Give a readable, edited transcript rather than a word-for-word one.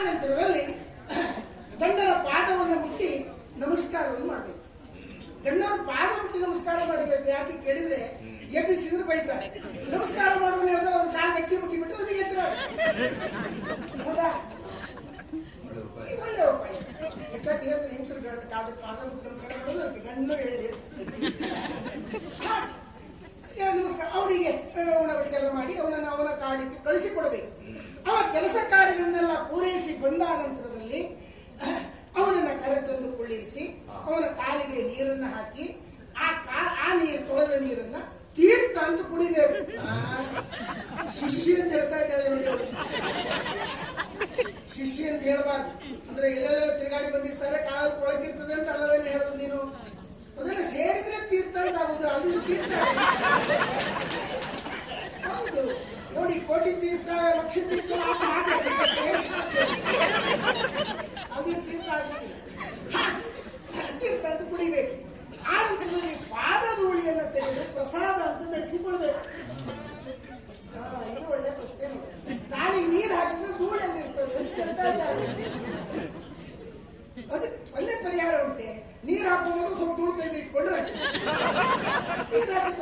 ನಂತರದಲ್ಲಿ ದಂಡನ ಪಾದವನ್ನು ಮುಟ್ಟಿ ನಮಸ್ಕಾರವನ್ನು ಮಾಡಬೇಕು. ದಂಡನ ಪಾದ ಮುಟ್ಟಿ ನಮಸ್ಕಾರ ಮಾಡಬೇಕು. ಯಾಕೆ ಕೇಳಿದ್ರೆ ಎಬ್ಬಿಸಿದ್ರು ಬೈತಾರೆ. ನಮಸ್ಕಾರ ಮಾಡೋದು ಅವ್ರ ಕಾಲು ಗಟ್ಟಿ ಮುಟ್ಟಿ ಬಿಟ್ಟರೆ ಅವ್ರಿಗೆ ಎಚ್ಚರ. ಹೌದಾ? ಒಳ್ಳೆ ಉಪಾಯ. ಹೆಚ್ಚಾಗಿ ಹೇಳಿದ್ರೆ ಹೆಂಗಸರು ಕಾದ ಪಾದ ಮುಟ್ಟಿ ನಮಸ್ಕಾರ ಮಾಡೋದು ಅದಕ್ಕೆ ಗಂಡು ಹೇಳಿ ನಮಸ್ಕಾರ ಅವರಿಗೆ ಉಣಬಡಿಸಿ ಎಲ್ಲ ಮಾಡಿ ಅವನ ಕಾರ್ಯಕ್ಕೆ ಕಳಿಸಿಕೊಡಬೇಕು. ಅವ ಕೆಲಸ ಕಾರ್ಯಗಳನ್ನೆಲ್ಲ ಪೂರೈಸಿ ಬಂದ ನಂತರದಲ್ಲಿ ಅವನನ್ನ ಕರೆತಂದು ಕುಳ್ಳಿರಿಸಿ ಅವನ ಕಾಲಿಗೆ ನೀರನ್ನ ಹಾಕಿ ಆ ನೀರು ತೊಳೆದ ನೀರನ್ನ ತೀರ್ಥ ಅಂತ ಕುಡಿಬೇಕು. ಶಿಷ್ಯ ಅಂತ ಹೇಳ್ತಾ ಇದ್ದಾಳೆ ನೋಡಿ. ಶಿಷ್ಯ ಅಂತ ಹೇಳ್ಬಾರ್ದು. ಅಂದ್ರೆ ಎಲ್ಲೆಲ್ಲ ತಿರುಗಾಡಿ ಬಂದಿರ್ತಾರೆ, ಕಾಲು ಕೊಳಕಿರ್ತದೆ ಅಂತ ಅಲ್ಲವೇನು ಹೇಳೋದು ನೀನು? ಅದೆಲ್ಲ ಸೇರಿದ್ರೆ ತೀರ್ಥ ಅಂತ ಆಗುದು. ಅದು ತೀರ್ಥ ಹೌದು ನೋಡಿ. ಕೋಟಿ ತೀರ್ಥ, ಲಕ್ಷ ತೀರ್ಥ ಅದು ತೀರ್ಥ ಆಗುದಿಲ್ಲ. ತೀರ್ಥ ಅಂತ ಕುಡಿಬೇಕು. ಆ ನಂತರದಲ್ಲಿ ಪಾದದ ಧೂಳಿಯನ್ನು ತೆಗೆದು ಪ್ರಸಾದ ಅಂತ ಧರಿಸಿಕೊಳ್ಬೇಕು. ಇದು ಒಳ್ಳೆ ಪ್ರಶ್ನೆ. ಕಾಲಿಗೆ ನೀರು ಹಾಕಿದ್ರೆ ಧೂಳಲ್ಲಿ ಇರ್ತದೆ ಅಂತ ಹೇಳ್ತಾ ಇದ್ದಾರೆ. ಅದಕ್ಕೆ ಒಳ್ಳೆ ಪರಿಹಾರ ಉಂಟೆ. ನೀರು ಹಾಕುವಾಗ ಸ್ವಲ್ಪ ಧೂಳು ತೆಗೆದು ಇಟ್ಕೊಂಡ್ರೆ ನೀರು ಹಾಕಿ